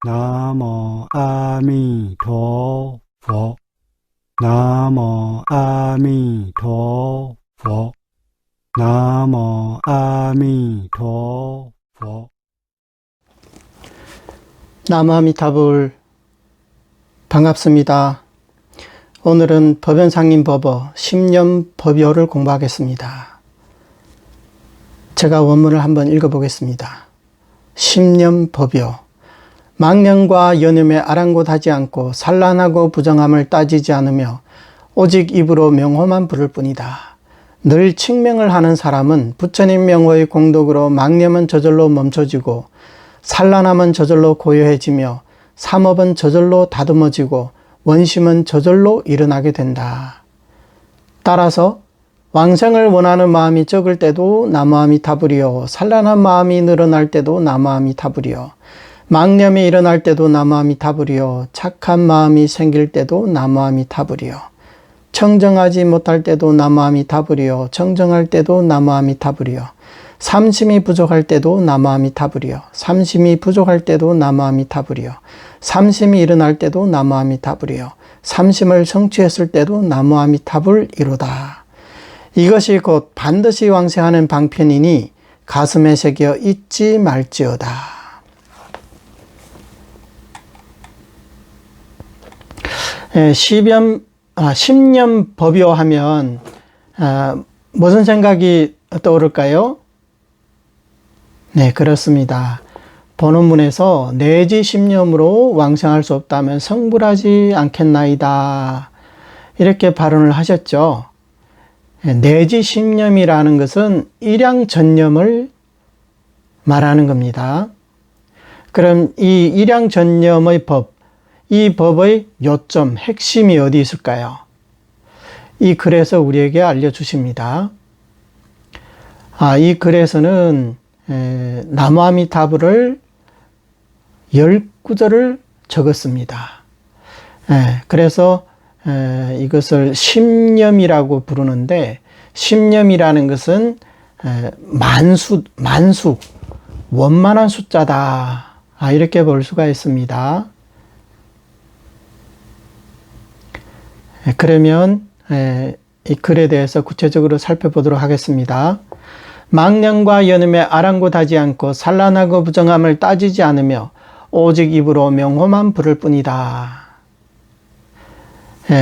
나모 아미陀佛 나모 아미陀佛 나모 아미陀佛 나무아미타불 반갑습니다. 오늘은 법연상인법어 10년 법요를 공부하겠습니다. 제가 원문을 한번 읽어보겠습니다. 10년 법요. 망령과 연음에 아랑곳하지 않고 산란하고 부정함을 따지지 않으며 오직 입으로 명호만 부를 뿐이다. 늘 칙명을 하는 사람은 부처님 명호의 공덕으로 망념은 저절로 멈춰지고 산란함은 저절로 고요해지며 삼업은 저절로 다듬어지고 원심은 저절로 일어나게 된다. 따라서 왕생을 원하는 마음이 적을 때도 나무아미타불이요, 산란한 마음이 늘어날 때도 나무아미타불이요, 망념이 일어날 때도 나무아미타불이요, 착한 마음이 생길 때도 나무아미타불이요, 청정하지 못할 때도 나무아미타불이요, 청정할 때도 나무아미타불이요, 삼심이 부족할 때도 나무아미타불이요, 삼심이 부족할 때도 나무아미타불이요, 삼심이 일어날 때도 나무아미타불이요, 삼심을 성취했을 때도 나무아미타불이로다. 이것이 곧 반드시 왕생하는 방편이니 가슴에 새겨 잊지 말지어다. 십년 법요 하면 무슨 생각이 떠오를까요? 네, 그렇습니다. 본원문에서 내지 십념으로 왕생할 수 없다면 성불하지 않겠나이다. 이렇게 발언을 하셨죠. 내지 십념이라는 것은 일양전념을 말하는 겁니다. 그럼 이 일양전념의 법, 이 법의 요점, 핵심이 어디 있을까요? 이 글에서 우리에게 알려주십니다. 이 글에서는 나무아미타불을 10구절을 적었습니다. 그래서 이것을 십념이라고 부르는데, 십념이라는 것은 만수, 원만한 숫자다. 이렇게 볼 수가 있습니다. 그러면 이 글에 대해서 구체적으로 살펴보도록 하겠습니다. 망령과 연음에 아랑곳하지 않고 산란하고 부정함을 따지지 않으며 오직 입으로 명호만 부를 뿐이다.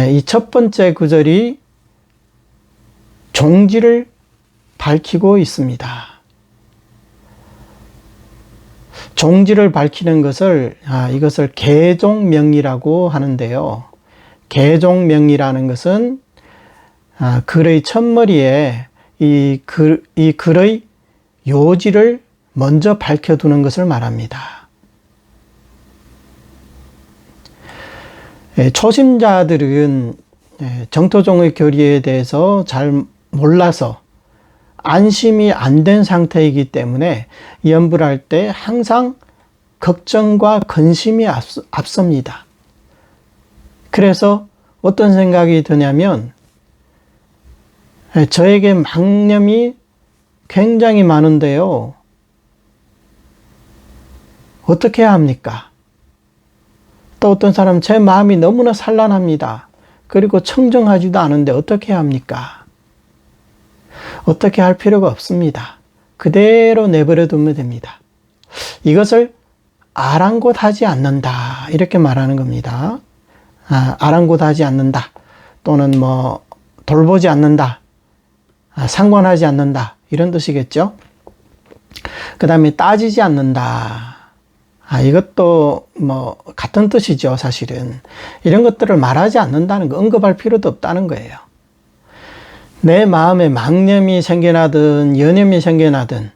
이 첫 번째 구절이 종지를 밝히고 있습니다. 종지를 밝히는 것을 이것을 개종명이라고 하는데요. 개종명이라는 것은 글의 첫머리에 이 글의 요지를 먼저 밝혀두는 것을 말합니다. 초심자들은 정토종의 교리에 대해서 잘 몰라서 안심이 안 된 상태이기 때문에 연불을 할 때 항상 걱정과 근심이 앞섭니다. 그래서 어떤 생각이 드냐면, 저에게 망념이 굉장히 많은데요. 어떻게 해야 합니까? 또 어떤 사람은 제 마음이 너무나 산란합니다. 그리고 청정하지도 않은데 어떻게 해야 합니까? 어떻게 할 필요가 없습니다. 그대로 내버려 두면 됩니다. 이것을 아랑곳하지 않는다. 이렇게 말하는 겁니다. 아랑곳하지 않는다. 또는 돌보지 않는다. 상관하지 않는다. 이런 뜻이겠죠. 그 다음에 따지지 않는다. 이것도 같은 뜻이죠, 사실은. 이런 것들을 말하지 않는다는 거, 언급할 필요도 없다는 거예요. 내 마음에 망념이 생겨나든 연념이 생겨나든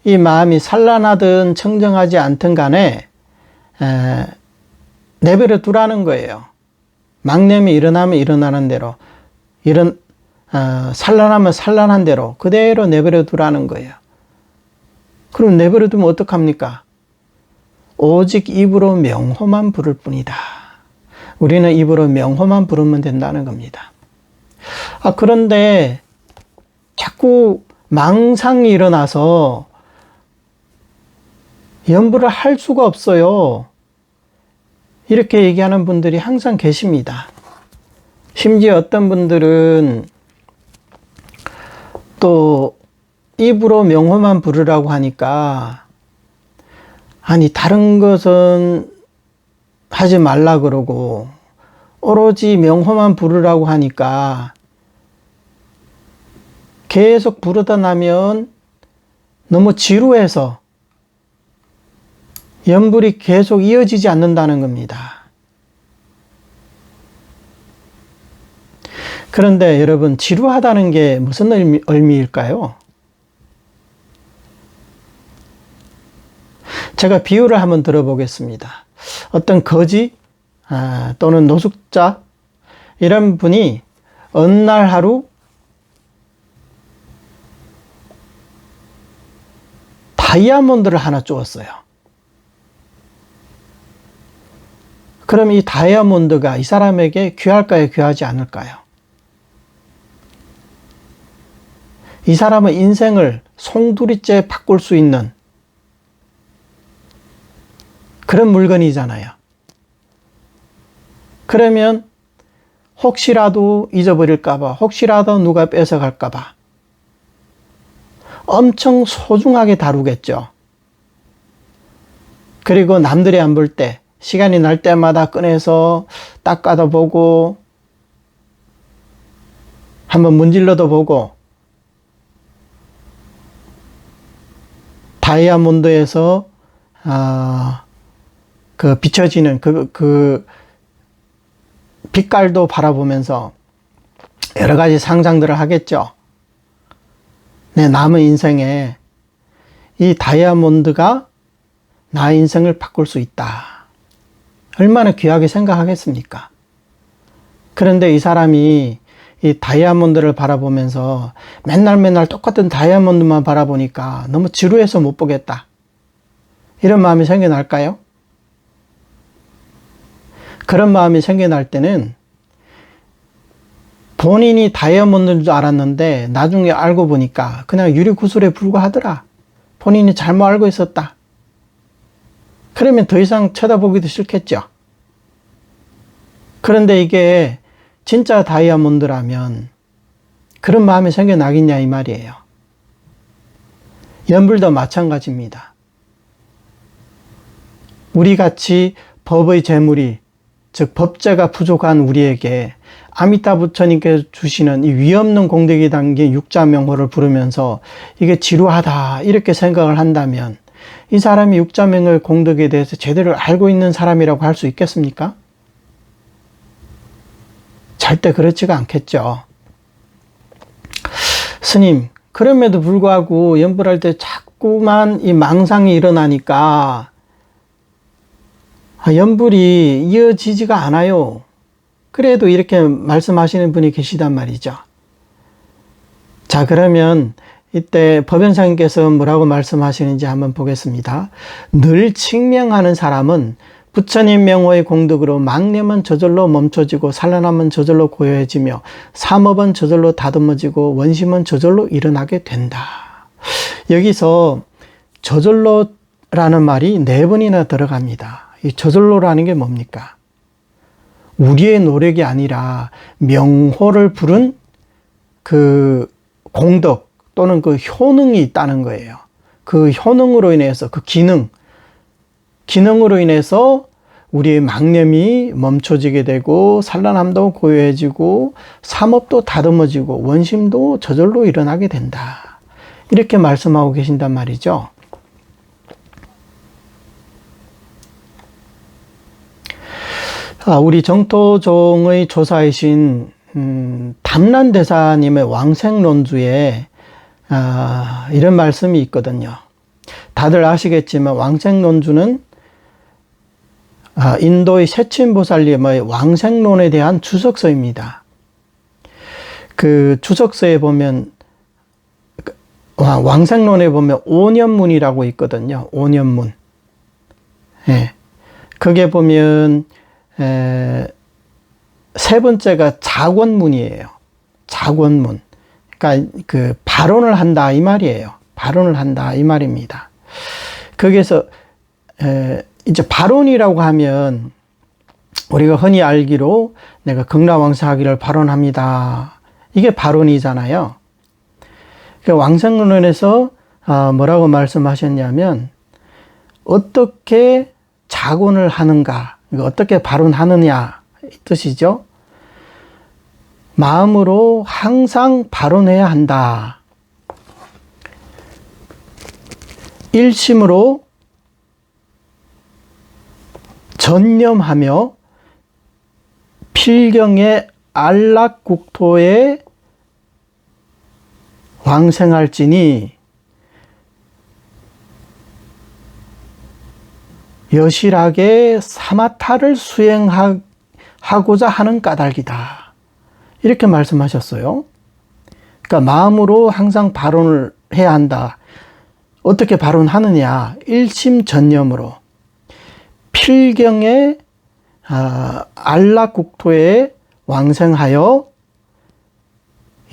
이 마음이 산란하든 청정하지 않든 간에 내버려 두라는 거예요. 망념이 일어나면 일어나는 대로, 산란하면 산란한 대로 그대로 내버려 두라는 거예요. 그럼 내버려 두면 어떡합니까? 오직 입으로 명호만 부를 뿐이다. 우리는 입으로 명호만 부르면 된다는 겁니다. 그런데 자꾸 망상이 일어나서 연불을 할 수가 없어요. 이렇게 얘기하는 분들이 항상 계십니다. 심지어 어떤 분들은 또 입으로 명호만 부르라고 하니까 아니 다른 것은 하지 말라 그러고 오로지 명호만 부르라고 하니까 계속 부르다 나면 너무 지루해서 연불이 계속 이어지지 않는다는 겁니다. 그런데 여러분, 지루하다는 게 무슨 의미일까요? 제가 비유를 한번 들어보겠습니다. 어떤 거지 또는 노숙자 이런 분이 어느 날 하루 다이아몬드를 하나 주었어요. 그럼 이 다이아몬드가 이 사람에게 귀할까요? 귀하지 않을까요? 이 사람의 인생을 송두리째 바꿀 수 있는 그런 물건이잖아요. 그러면 혹시라도 잊어버릴까봐, 혹시라도 누가 뺏어갈까봐 엄청 소중하게 다루겠죠. 그리고 남들이 안 볼 때, 시간이 날 때마다 꺼내서 닦아도 보고, 한번 문질러도 보고, 다이아몬드에서 그 비춰지는 그 빛깔도 바라보면서 여러 가지 상상들을 하겠죠. 내 남은 인생에 이 다이아몬드가 나의 인생을 바꿀 수 있다. 얼마나 귀하게 생각하겠습니까? 그런데 이 사람이 이 다이아몬드를 바라보면서 맨날 똑같은 다이아몬드만 바라보니까 너무 지루해서 못 보겠다. 이런 마음이 생겨날까요? 그런 마음이 생겨날 때는 본인이 다이아몬드인 줄 알았는데 나중에 알고 보니까 그냥 유리구슬에 불과하더라. 본인이 잘못 알고 있었다. 그러면 더 이상 쳐다보기도 싫겠죠. 그런데 이게 진짜 다이아몬드라면 그런 마음이 생겨나겠냐 이 말이에요. 연불도 마찬가지입니다. 우리같이 법의 재물이, 즉 법제가 부족한 우리에게 아미타 부처님께서 주시는 이 위없는 공덕이 담긴 육자명호를 부르면서 이게 지루하다 이렇게 생각을 한다면 이 사람이 육자명호의 공덕에 대해서 제대로 알고 있는 사람이라고 할 수 있겠습니까? 절대 그렇지가 않겠죠. 스님, 그럼에도 불구하고 연불할 때 자꾸만 이 망상이 일어나니까 연불이 이어지지가 않아요. 그래도 이렇게 말씀하시는 분이 계시단 말이죠. 자, 그러면 이때 법연사님께서 뭐라고 말씀하시는지 한번 보겠습니다. 늘 칙명하는 사람은 부처님 명호의 공덕으로 망념은 저절로 멈춰지고 산란함은 저절로 고요해지며 삼업은 저절로 다듬어지고 원심은 저절로 일어나게 된다. 여기서 저절로라는 말이 4번이나 들어갑니다. 이 저절로라는 게 뭡니까? 우리의 노력이 아니라 명호를 부른 그 공덕 또는 그 효능이 있다는 거예요. 그 효능으로 인해서 그 기능으로 인해서 우리의 망념이 멈춰지게 되고 산란함도 고요해지고 삼업도 다듬어지고 원심도 저절로 일어나게 된다. 이렇게 말씀하고 계신단 말이죠. 우리 정토종의 조사이신 담란대사님의 왕생론주에 이런 말씀이 있거든요. 다들 아시겠지만 왕생론주는 인도의 세친보살님의 왕생론에 대한 주석서입니다. 그 주석서에 보면 왕생론에 보면 오년문이라고 있거든요. 오년문. 예. 거기에 보면 세 번째가 작원문이에요. 작원문. 그러니까 그 발언을 한다 이 말이에요. 발언을 한다 이 말입니다. 거기에서 이제 발언이라고 하면 우리가 흔히 알기로 내가 극락왕생하기를 발언합니다. 이게 발언이잖아요. 그 왕생론에서 뭐라고 말씀하셨냐면 어떻게 자곤을 하는가, 어떻게 발언하느냐 이 뜻이죠. 마음으로 항상 발언해야 한다. 일심으로 전념하며 필경의 안락국토에 왕생할지니 여실하게 사마타를 수행하고자 하는 까닭이다. 이렇게 말씀하셨어요. 그러니까 마음으로 항상 발언을 해야 한다. 어떻게 발언하느냐? 일심전념으로 필경의 안락국토에 왕생하여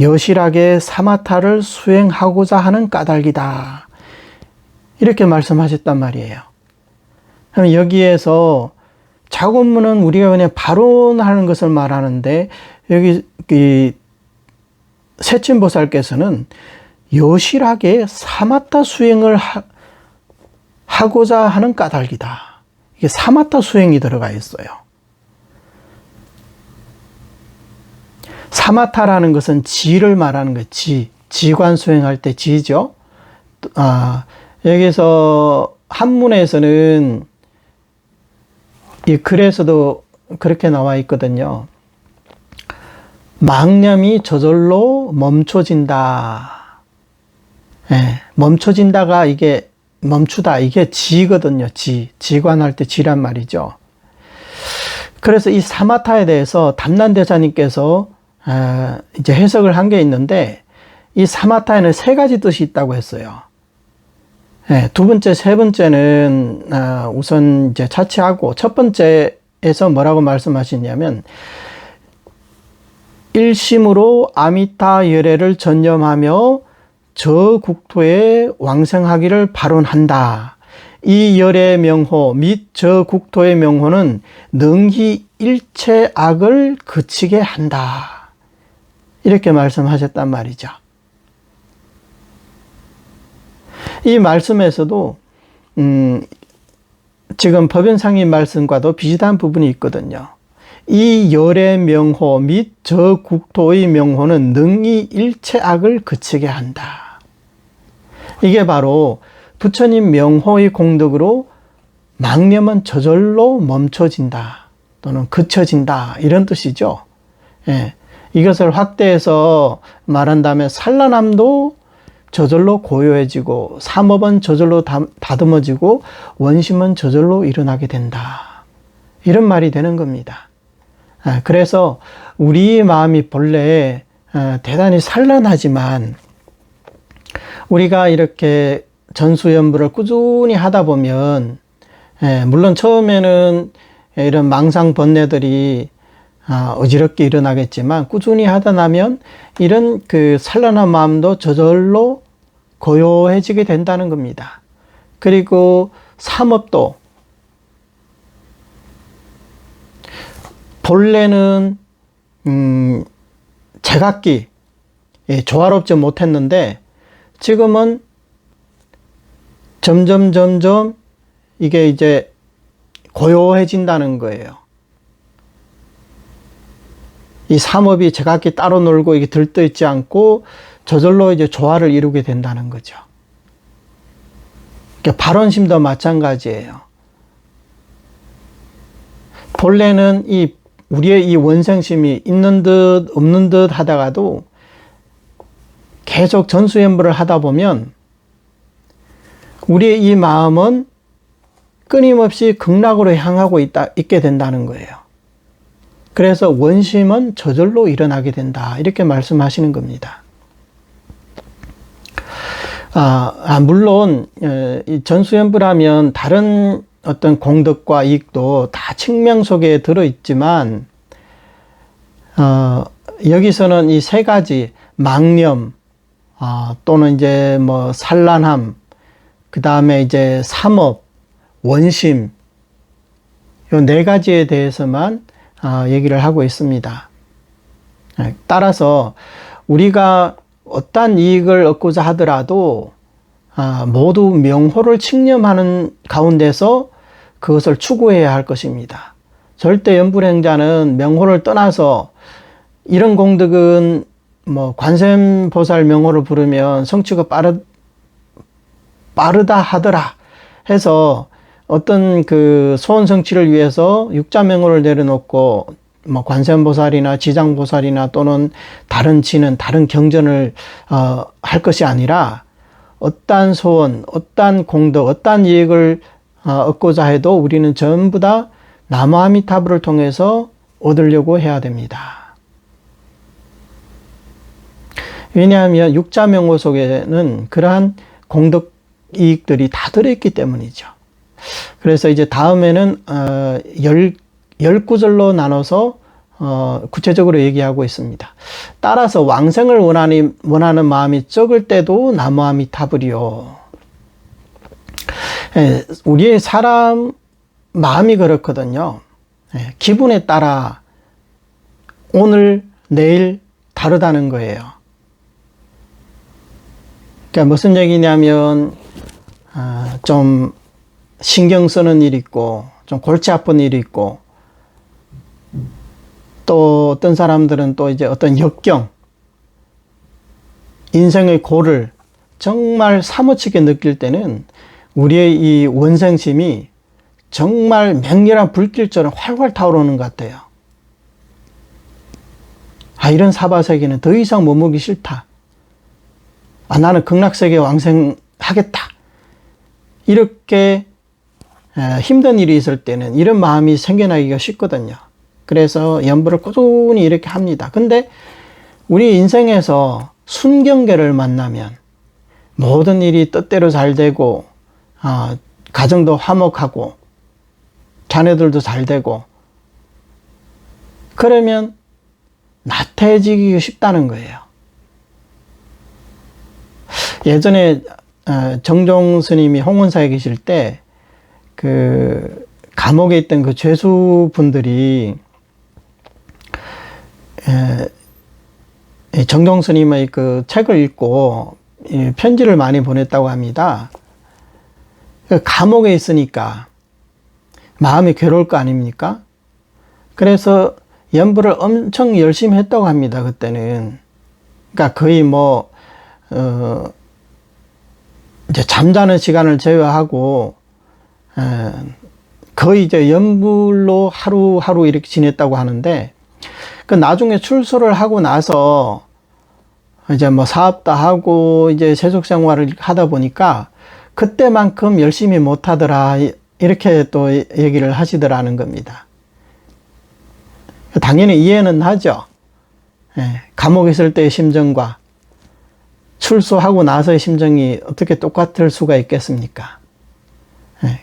여실하게 사마타를 수행하고자 하는 까닭이다. 이렇게 말씀하셨단 말이에요. 그럼 여기에서 자곤문은 우리가 그냥 발언하는 것을 말하는데 여기 세친보살께서는 여실하게 사마타 수행을 하고자 하는 까닭이다. 이게 사마타 수행이 들어가 있어요. 사마타라는 것은 지를 말하는 거예요. 지관 수행할 때 지죠. 여기서 한문에서는 이 글에서도 그렇게 나와 있거든요. 망념이 저절로 멈춰진다. 예, 멈춰진다가 이게 멈추다. 이게 지거든요. 지관할 때 지란 말이죠. 그래서 이 사마타에 대해서 담난대사님께서 이제 해석을 한 게 있는데 이 사마타에는 세 가지 뜻이 있다고 했어요. 네, 두 번째, 세 번째는 우선 이제 차치하고 첫 번째에서 뭐라고 말씀하시냐면 일심으로 아미타 열애를 전념하며 저 국토에 왕생하기를 발언한다. 이 열의 명호 및 저 국토의 명호는 능히 일체 악을 그치게 한다. 이렇게 말씀하셨단 말이죠. 이 말씀에서도 지금 법연상의 말씀과도 비슷한 부분이 있거든요. 이 열의 명호 및 저 국토의 명호는 능히 일체 악을 그치게 한다. 이게 바로 부처님 명호의 공덕으로 망념은 저절로 멈춰진다 또는 그쳐진다 이런 뜻이죠. 예, 이것을 확대해서 말한다면 산란함도 저절로 고요해지고 삼업은 저절로 다듬어지고 원심은 저절로 일어나게 된다. 이런 말이 되는 겁니다. 그래서 우리 마음이 본래 대단히 산란하지만 우리가 이렇게 전수연부를 꾸준히 하다 보면 물론 처음에는 이런 망상 번뇌들이 어지럽게 일어나겠지만 꾸준히 하다 나면 이런 그 산란한 마음도 저절로 고요해지게 된다는 겁니다. 그리고 삼업도 본래는 제각기 조화롭지 못했는데 지금은 점점 이게 이제 고요해진다는 거예요. 이 삼업이 제각기 따로 놀고 이게 들떠 있지 않고 저절로 이제 조화를 이루게 된다는 거죠. 그러니까 발언심도 마찬가지예요. 본래는 우리의 이 원생심이 있는 듯 없는 듯 하다가도 계속 전수연부를 하다 보면 우리의 이 마음은 끊임없이 극락으로 향하고 있게 된다는 거예요. 그래서 원심은 저절로 일어나게 된다. 이렇게 말씀하시는 겁니다. 물론 이 전수연부라면 다른 어떤 공덕과 이익도 다 측면 속에 들어있지만 여기서는 이 세 가지 망념 또는 이제 뭐 산란함 그 다음에 이제 삼업 원심 요 네 가지에 대해서만 얘기를 하고 있습니다. 따라서 우리가 어떠한 이익을 얻고자 하더라도 모두 명호를 칭념하는 가운데서 그것을 추구해야 할 것입니다. 절대 연불행자는 명호를 떠나서 이런 공덕은 뭐 관세음보살 명호를 부르면 성취가 빠르다 하더라 해서 어떤 그 소원 성취를 위해서 육자명호를 내려놓고 뭐 관세음보살이나 지장보살이나 또는 다른 지는 다른 경전을 할 것이 아니라 어떠한 소원, 어떠한 공덕, 어떠한 이익을 얻고자 해도 우리는 전부 다 나무아미타불을 통해서 얻으려고 해야 됩니다. 왜냐하면 육자명호 속에는 그러한 공덕 이익들이 다 들어있기 때문이죠. 그래서 이제 다음에는 10구절로 나눠서 구체적으로 얘기하고 있습니다. 따라서 왕생을 원하는 마음이 적을 때도 나무아미타불이요. 우리의 사람 마음이 그렇거든요. 기분에 따라 오늘 내일 다르다는 거예요. 그러니까 무슨 얘기냐면 좀 신경 쓰는 일이 있고 좀 골치 아픈 일이 있고 또 어떤 사람들은 또 이제 어떤 역경, 인생의 고를 정말 사무치게 느낄 때는 우리의 이 원생심이 정말 맹렬한 불길처럼 활활 타오르는 것 같아요. 이런 사바세계는 더 이상 머무기 싫다. 나는 극락세계에 왕생하겠다. 이렇게 힘든 일이 있을 때는 이런 마음이 생겨나기가 쉽거든요. 그래서 연불을 꾸준히 이렇게 합니다. 근데 우리 인생에서 순경계를 만나면 모든 일이 뜻대로 잘 되고 가정도 화목하고 자녀들도 잘 되고 그러면 나태해지기 쉽다는 거예요. 예전에 정종 스님이 홍원사에 계실 때 그 감옥에 있던 그 죄수분들이 정종 스님의 그 책을 읽고 편지를 많이 보냈다고 합니다. 감옥에 있으니까 마음이 괴로울 거 아닙니까? 그래서 연불을 엄청 열심히 했다고 합니다. 그때는. 그러니까 거의 뭐 이제 잠자는 시간을 제외하고 거의 이제 연불로 하루하루 이렇게 지냈다고 하는데 그 나중에 출소를 하고 나서 이제 뭐 사업도 하고 이제 세속 생활을 하다 보니까 그때만큼 열심히 못 하더라 이렇게 또 얘기를 하시더라는 겁니다. 당연히 이해는 하죠. 감옥에 있을 때의 심정과 출소하고 나서의 심정이 어떻게 똑같을 수가 있겠습니까?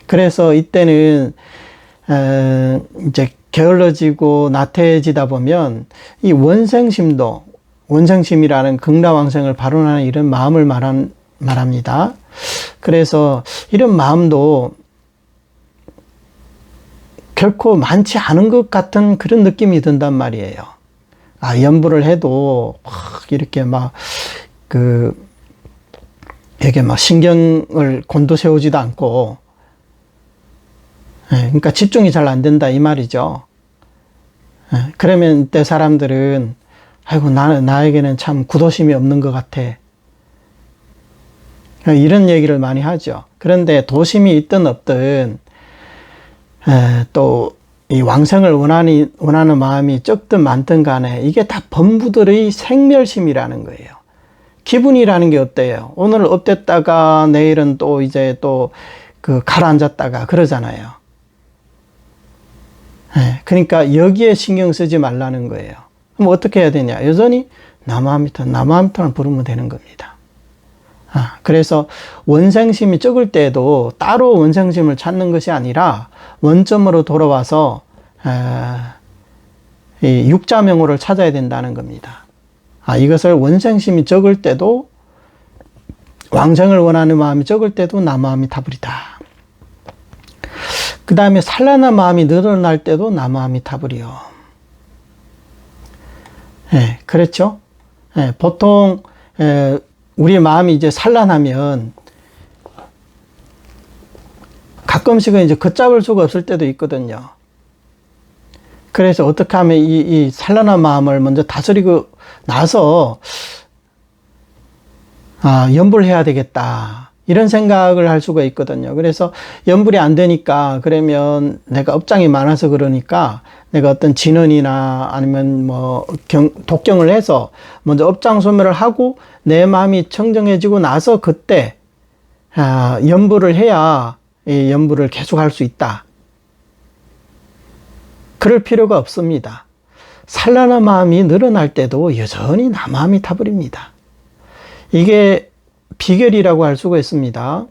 그래서 이때는 이제 게을러지고 나태해지다 보면 이 원생심이라는 극락왕생을 발언하는 이런 마음을 말합니다. 그래서 이런 마음도 결코 많지 않은 것 같은 그런 느낌이 든단 말이에요. 연불을 해도 이렇게 이게 막 신경을 곤두세우지도 않고, 그러니까 집중이 잘 안 된다 이 말이죠. 그러면 이때 사람들은 아이고 나에게는 참 구도심이 없는 것 같아. 이런 얘기를 많이 하죠. 그런데 도심이 있든 없든 또 이 왕생을 원하는 마음이 적든 많든 간에 이게 다 범부들의 생멸심이라는 거예요. 기분이라는 게 어때요? 오늘 업됐다가 내일은 또 이제 또 그 가라앉았다가 그러잖아요. 그러니까 여기에 신경 쓰지 말라는 거예요. 그럼 어떻게 해야 되냐? 여전히 나무아미타불을 부르면 되는 겁니다. 그래서 원생심이 적을 때에도 따로 원생심을 찾는 것이 아니라 원점으로 돌아와서 이 육자명호를 찾아야 된다는 겁니다. 이것을 원생심이 적을 때도 왕생을 원하는 마음이 적을 때도 나무아미타불이다. 그 다음에 산란한 마음이 늘어날 때도 나무아미타불이요. 예, 그렇죠? 예, 보통 우리 마음이 이제 산란하면 가끔씩은 이제 걷잡을 수가 없을 때도 있거든요. 그래서 어떻게 하면 이 산란한 마음을 먼저 다스리고 나서 염불해야 되겠다, 이런 생각을 할 수가 있거든요. 그래서 염불이 안 되니까, 그러면 내가 업장이 많아서 그러니까 내가 어떤 진언이나 아니면 뭐 독경을 해서 먼저 업장 소멸을 하고 내 마음이 청정해지고 나서 그때 염불을 해야 이 염불을 계속 할 수 있다. 그럴 필요가 없습니다. 산란한 마음이 늘어날 때도 여전히 나무아미타불입니다. 이게 비결이라고 할 수가 있습니다.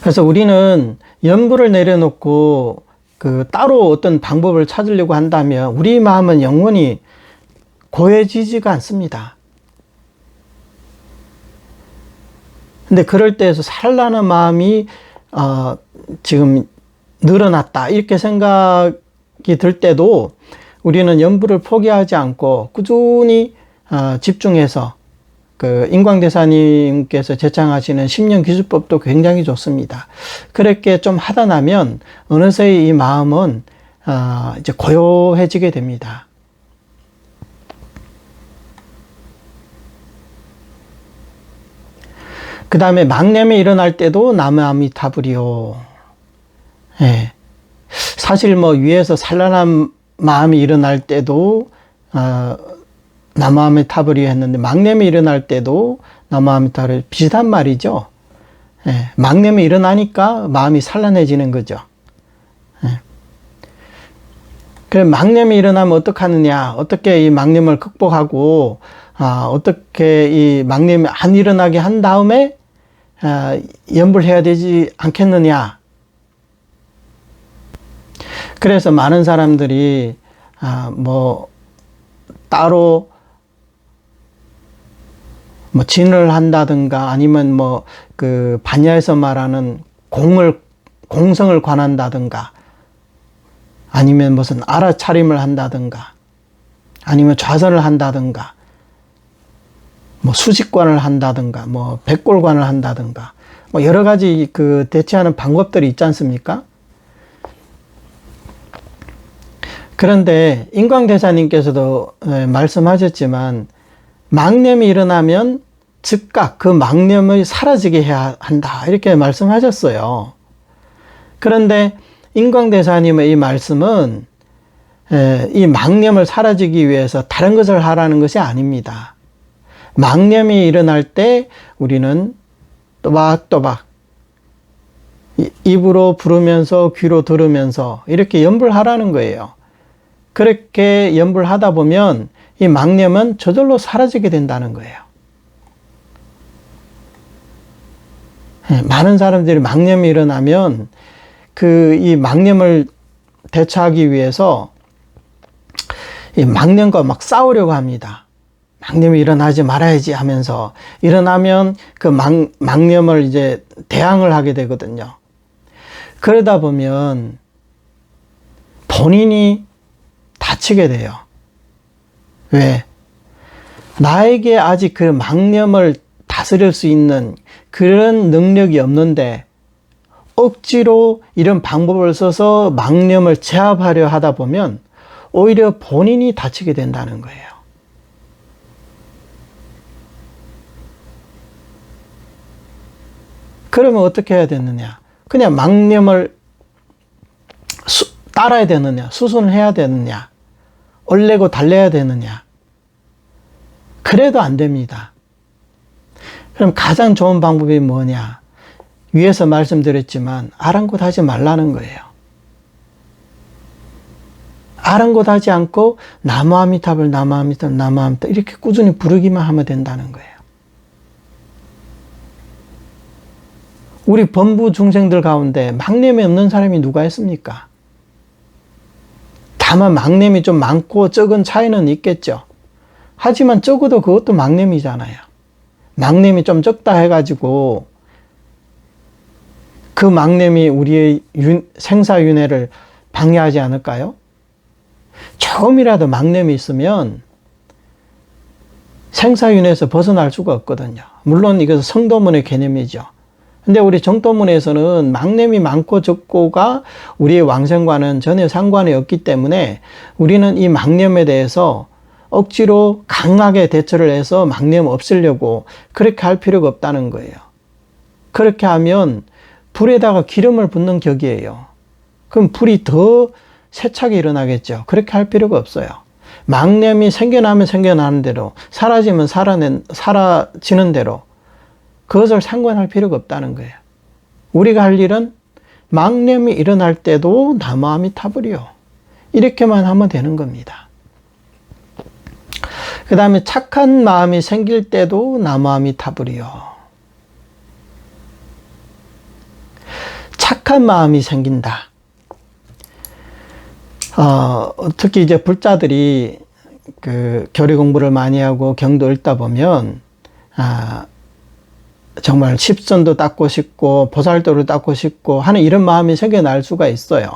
그래서 우리는 염불을 내려놓고 따로 어떤 방법을 찾으려고 한다면 우리 마음은 영원히 고해지지가 않습니다. 근데 그럴 때에서 산란한 마음이 지금 늘어났다, 이렇게 생각이 들 때도 우리는 염불을 포기하지 않고 꾸준히 집중해서 인광대사님께서 제창하시는 십년귀주법도 굉장히 좋습니다. 그렇게 좀 하다 나면 어느새 이 마음은 이제 고요해지게 됩니다. 그 다음에 망념이 일어날 때도 나무아미타불이요. 예. 사실 뭐 위에서 산란한 마음이 일어날 때도 나무아미타불이 했는데, 망념이 일어날 때도 나무아미타불이 비슷한 말이죠. 예. 망념이 일어나니까 마음이 산란해지는 거죠. 예. 그럼 망념이 일어나면 어떻게 하느냐, 어떻게 이 망념을 극복하고 어떻게 이 망념이 안 일어나게 한 다음에 염불해야 되지 않겠느냐. 그래서 많은 사람들이 뭐 따로 뭐 진을 한다든가, 아니면 뭐 반야에서 말하는 공성을 관한다든가, 아니면 무슨 알아차림을 한다든가, 아니면 좌선을 한다든가, 뭐 수식관을 한다든가, 뭐 백골관을 한다든가, 뭐 여러 가지 대체하는 방법들이 있지 않습니까? 그런데 인광대사님께서도 말씀하셨지만, 망념이 일어나면 즉각 그 망념을 사라지게 해야 한다, 이렇게 말씀하셨어요. 그런데 인광대사님의 이 말씀은 이 망념을 사라지기 위해서 다른 것을 하라는 것이 아닙니다. 망념이 일어날 때 우리는 또박또박 입으로 부르면서 귀로 들으면서 이렇게 염불하라는 거예요. 그렇게 염불하다 보면 이 망념은 저절로 사라지게 된다는 거예요. 많은 사람들이 망념이 일어나면 이 망념을 대처하기 위해서 이 망념과 막 싸우려고 합니다. 망념이 일어나지 말아야지 하면서, 일어나면 그 망념을 이제 대항을 하게 되거든요. 그러다 보면 본인이 다치게 돼요. 왜? 나에게 아직 그 망념을 다스릴 수 있는 그런 능력이 없는데 억지로 이런 방법을 써서 망념을 제압하려 하다 보면 오히려 본인이 다치게 된다는 거예요. 그러면 어떻게 해야 되느냐? 그냥 망념을 따라야 되느냐? 수순을 해야 되느냐? 올래고 달래야 되느냐? 그래도 안 됩니다. 그럼 가장 좋은 방법이 뭐냐? 위에서 말씀드렸지만 아랑곳하지 말라는 거예요. 아랑곳하지 않고 나무아미타불, 나무아미타불, 나무아미타불 이렇게 꾸준히 부르기만 하면 된다는 거예요. 우리 범부 중생들 가운데 망념이 없는 사람이 누가 있습니까? 다만 망념이 좀 많고 적은 차이는 있겠죠. 하지만 적어도 그것도 망념이잖아요. 망념이 좀 적다 해가지고 그 망념이 우리의 생사윤회를 방해하지 않을까요? 조금이라도 망념이 있으면 생사윤회에서 벗어날 수가 없거든요. 물론 이것은 성도문의 개념이죠. 근데 우리 정도문에서는 망념이 많고 적고가 우리의 왕생과는 전혀 상관이 없기 때문에 우리는 이 망념에 대해서 억지로 강하게 대처를 해서 망념 없애려고 그렇게 할 필요가 없다는 거예요. 그렇게 하면 불에다가 기름을 붓는 격이에요. 그럼 불이 더 세차게 일어나겠죠. 그렇게 할 필요가 없어요. 망념이 생겨나면 생겨나는 대로, 사라지면 사라지는 대로 그것을 상관할 필요가 없다는 거예요. 우리가 할 일은 망념이 일어날 때도 나무아미타불이요. 이렇게만 하면 되는 겁니다. 그 다음에 착한 마음이 생길 때도 나무아미타불이요. 착한 마음이 생긴다. 특히 이제 불자들이 그 교리 공부를 많이 하고 경도 읽다 보면, 정말 십선도 닦고 싶고, 보살도를 닦고 싶고 하는 이런 마음이 생겨날 수가 있어요.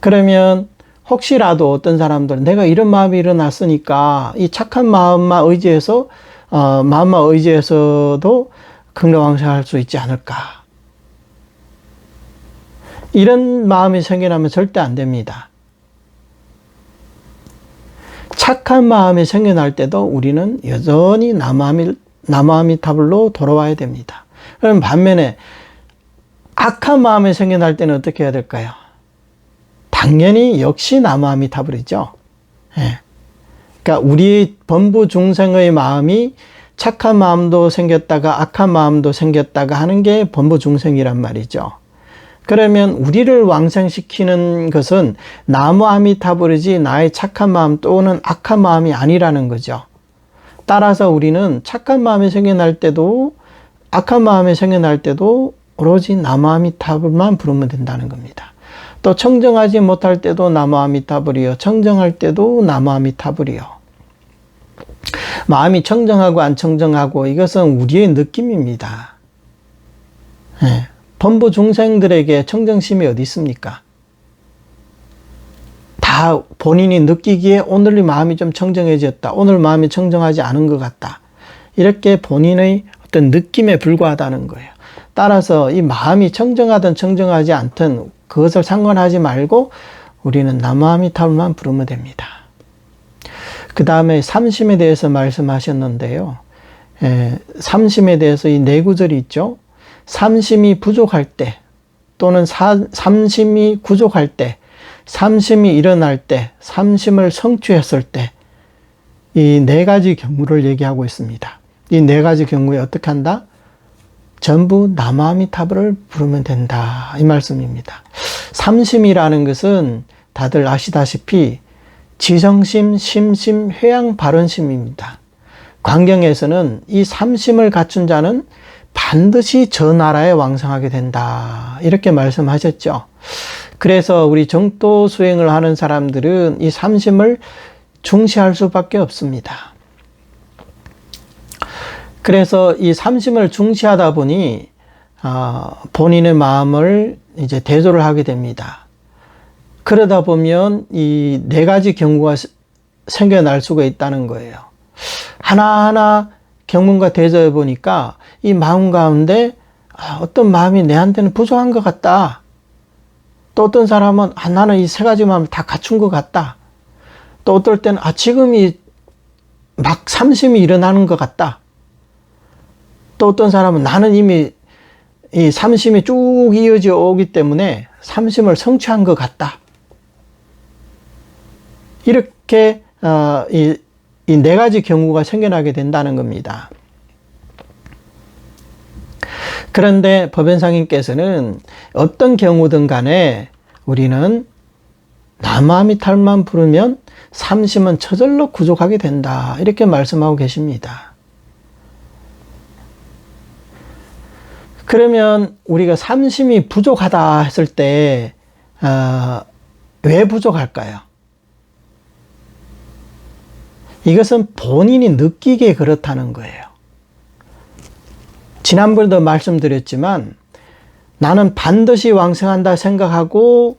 그러면 혹시라도 어떤 사람들은 내가 이런 마음이 일어났으니까 이 착한 마음만 의지해서도 극락왕생할 수 있지 않을까. 이런 마음이 생겨나면 절대 안 됩니다. 착한 마음이 생겨날 때도 우리는 여전히 나무아미타불로 돌아와야 됩니다. 그럼 반면에 악한 마음이 생겨날 때는 어떻게 해야 될까요? 당연히 역시 나무아미타불이죠. 예. 그러니까 우리 범부 중생의 마음이 착한 마음도 생겼다가 악한 마음도 생겼다가 하는 게 범부 중생이란 말이죠. 그러면 우리를 왕생시키는 것은 나무아미타불이지 나의 착한 마음 또는 악한 마음이 아니라는 거죠. 따라서 우리는 착한 마음이 생겨날 때도 악한 마음이 생겨날 때도 오로지 나무아미타불만 부르면 된다는 겁니다. 또 청정하지 못할 때도 나무아미타불이요. 청정할 때도 나무아미타불이요. 마음이 청정하고 안 청정하고 이것은 우리의 느낌입니다. 네. 범부 중생들에게 청정심이 어디 있습니까? 다 본인이 느끼기에 오늘 이 마음이 좀 청정해졌다. 오늘 마음이 청정하지 않은 것 같다. 이렇게 본인의 어떤 느낌에 불과하다는 거예요. 따라서 이 마음이 청정하든 청정하지 않든 그것을 상관하지 말고 우리는 나무아미타불만 부르면 됩니다. 그 다음에 삼심에 대해서 말씀하셨는데요. 삼심에 대해서 이 네 구절이 있죠. 삼심이 부족할 때 또는 삼심이 구족할 때, 삼심이 일어날 때, 삼심을 성취했을 때 이 네 가지 경우를 얘기하고 있습니다. 이 네 가지 경우에 어떻게 한다? 전부 나무아미타불을 부르면 된다. 이 말씀입니다. 삼심이라는 것은 다들 아시다시피 지성심, 심심, 회양, 발언심입니다. 광경에서는 이 삼심을 갖춘 자는 반드시 저 나라에 왕성하게 된다. 이렇게 말씀하셨죠. 그래서 우리 정도 수행을 하는 사람들은 이 삼심을 중시할 수밖에 없습니다. 그래서 이 삼심을 중시하다 보니 본인의 마음을 이제 대조를 하게 됩니다. 그러다 보면 이 네 가지 경우가 생겨날 수가 있다는 거예요. 하나하나 경문과 대조해 보니까 이 마음 가운데 어떤 마음이 내한테는 부족한 것 같다. 또 어떤 사람은 나는 이 세 가지 마음을 다 갖춘 것 같다. 또 어떨 때는 지금이 막 삼심이 일어나는 것 같다. 또 어떤 사람은 나는 이미 이 삼심이 쭉 이어져 오기 때문에 삼심을 성취한 것 같다. 이렇게 이 네 가지 경우가 생겨나게 된다는 겁니다. 그런데 법연상인께서는 어떤 경우든 간에 우리는 나무아미타불만 부르면 삼심은 저절로 구족하게 된다. 이렇게 말씀하고 계십니다. 그러면 우리가 삼심이 부족하다 했을 때 왜 부족할까요? 이것은 본인이 느끼기에 그렇다는 거예요. 지난번에도 말씀드렸지만 나는 반드시 왕성한다 생각하고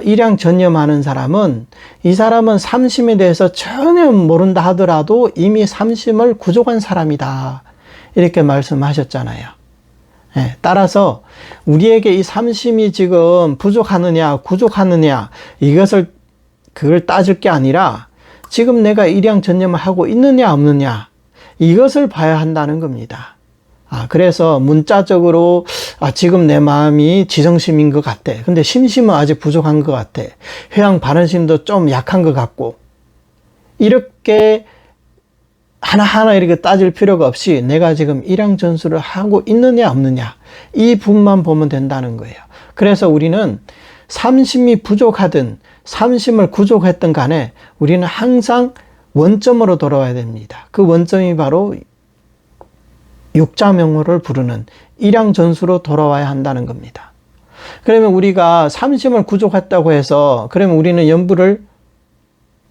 일양 전념하는 사람은, 이 사람은 삼심에 대해서 전혀 모른다 하더라도 이미 삼심을 구족한 사람이다, 이렇게 말씀하셨잖아요. 예, 따라서 우리에게 이 삼심이 지금 부족하느냐 구족하느냐 그걸 따질 게 아니라 지금 내가 일양 전념을 하고 있느냐 없느냐, 이것을 봐야 한다는 겁니다. 그래서 문자적으로 지금 내 마음이 지성심인 것 같아. 근데 심심은 아직 부족한 것 같아. 회양 바른심도 좀 약한 것 같고, 이렇게 하나하나 이렇게 따질 필요가 없이 내가 지금 일양 전수를 하고 있느냐 없느냐, 이 부분만 보면 된다는 거예요. 그래서 우리는 삼심이 부족하든 삼심을 구족했든 간에 우리는 항상 원점으로 돌아와야 됩니다. 그 원점이 바로 육자명호를 부르는 일양전수로 돌아와야 한다는 겁니다. 그러면 우리가 삼심을 구족했다고 해서 그러면 우리는 연부를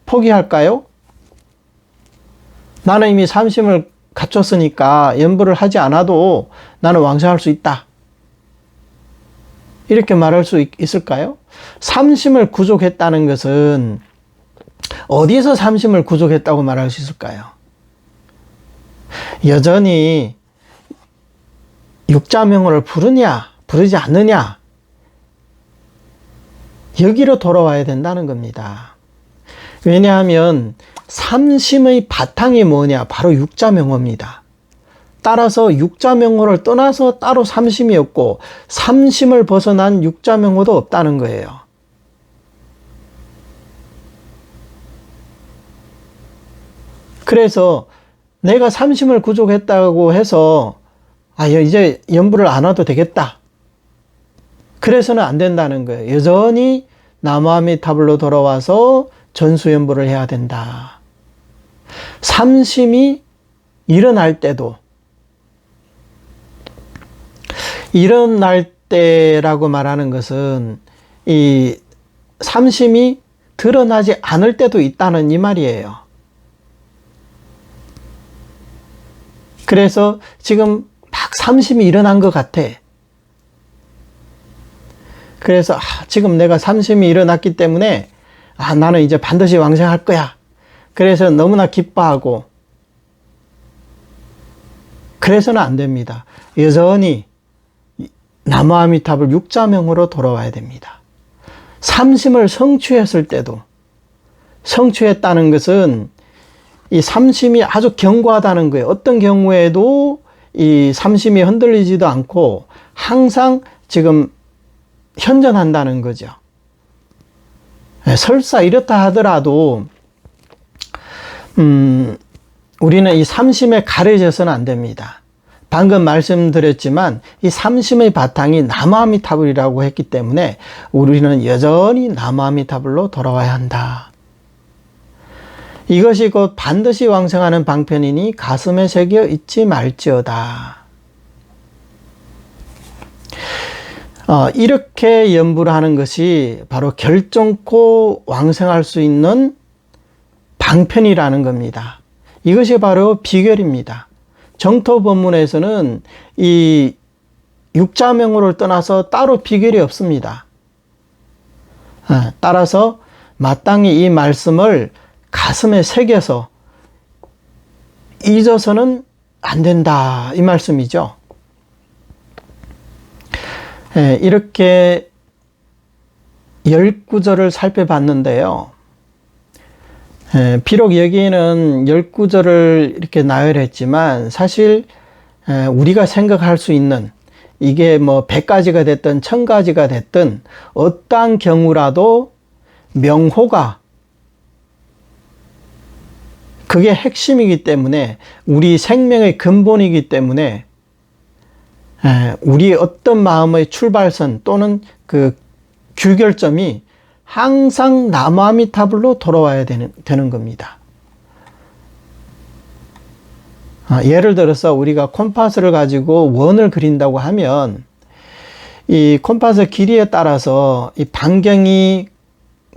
포기할까요? 나는 이미 삼심을 갖췄으니까 연부를 하지 않아도 나는 왕성할 수 있다, 이렇게 말할 수 있을까요? 삼심을 구족했다는 것은 어디서 삼심을 구족했다고 말할 수 있을까요? 여전히 육자명호를 부르냐 부르지 않느냐, 여기로 돌아와야 된다는 겁니다. 왜냐하면 삼심의 바탕이 뭐냐, 바로 육자명호입니다. 따라서 육자명호를 떠나서 따로 삼심이 없고 삼심을 벗어난 육자명호도 없다는 거예요. 그래서 내가 삼심을 구족했다고 해서 이제 연부를 안 와도 되겠다, 그래서는 안 된다는 거예요. 여전히 나무아미타불로 돌아와서 전수연부를 해야 된다. 삼심이 일어날 때도, 일어날 때라고 말하는 것은 이 삼심이 드러나지 않을 때도 있다는 이 말이에요. 그래서 지금 막 삼심이 일어난 것 같아. 그래서 지금 내가 삼심이 일어났기 때문에 나는 이제 반드시 왕성할 거야. 그래서 너무나 기뻐하고, 그래서는 안 됩니다. 여전히 나무아미타불 육자명으로 돌아와야 됩니다. 삼심을 성취했을 때도, 성취했다는 것은 이 삼심이 아주 견고하다는 거예요. 어떤 경우에도 이 삼심이 흔들리지도 않고 항상 지금 현존한다는 거죠. 설사 이렇다 하더라도 우리는 이 삼심에 가려져서는 안 됩니다. 방금 말씀드렸지만 이 삼심의 바탕이 나무아미타불이라고 했기 때문에 우리는 여전히 나무아미타불로 돌아와야 한다. 이것이 곧 반드시 왕성하는 방편이니 가슴에 새겨 잊지 말지어다. 이렇게 연부를 하는 것이 바로 결정코 왕성할 수 있는 방편이라는 겁니다. 이것이 바로 비결입니다. 정토 법문에서는 이 육자명호를 떠나서 따로 비결이 없습니다. 따라서 마땅히 이 말씀을 가슴에 새겨서 잊어서는 안 된다, 이 말씀이죠. 이렇게 10구절을 살펴봤는데요. 비록 여기에는 10구절을 이렇게 나열했지만 사실 우리가 생각할 수 있는, 이게 뭐 100가지가 됐든 1000가지가 됐든 어떠한 경우라도 명호가 그게 핵심이기 때문에, 우리 생명의 근본이기 때문에 우리 어떤 마음의 출발선 또는 그 규결점이 항상 나무아미타불로 돌아와야 되는 겁니다. 예를 들어서 우리가 콤파스를 가지고 원을 그린다고 하면 이 콤파스 길이에 따라서 이 반경이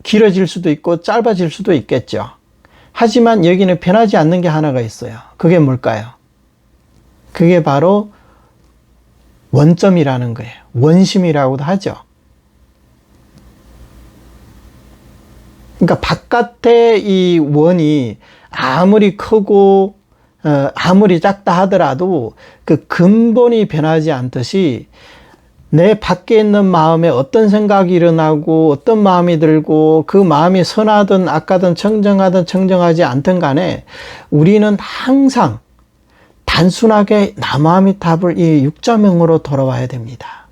길어질 수도 있고 짧아질 수도 있겠죠. 하지만 여기는 변하지 않는 게 하나가 있어요. 그게 뭘까요? 그게 바로 원점이라는 거예요. 원심이라고도 하죠. 그러니까 바깥에 이 원이 아무리 크고 아무리 작다 하더라도 그 근본이 변하지 않듯이 내 밖에 있는 마음에 어떤 생각이 일어나고 어떤 마음이 들고 그 마음이 선하든 악하든 청정하든 청정하지 않든 간에 우리는 항상 단순하게 남아미탑을 이 육자명으로 돌아와야 됩니다.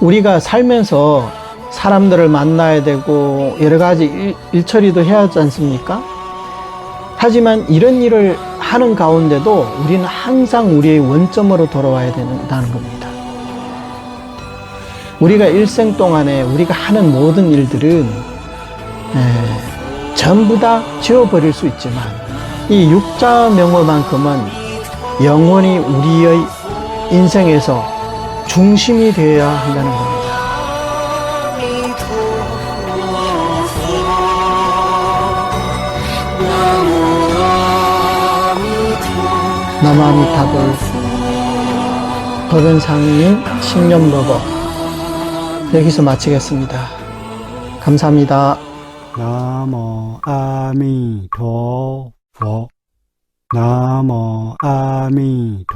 우리가 살면서 사람들을 만나야 되고 여러 가지 일처리도 해야 하지 않습니까? 하지만 이런 일을 하는 가운데도 우리는 항상 우리의 원점으로 돌아와야 된다는 겁니다. 우리가 일생 동안에 우리가 하는 모든 일들은 전부 다 지워버릴 수 있지만 이 육자명어만큼은 영원히 우리의 인생에서 중심이 되어야 한다는 겁니다. 남아미탑을 법연상인 신념러버 여기서 마치겠습니다. 감사합니다. 南无阿弥陀佛，南无阿弥陀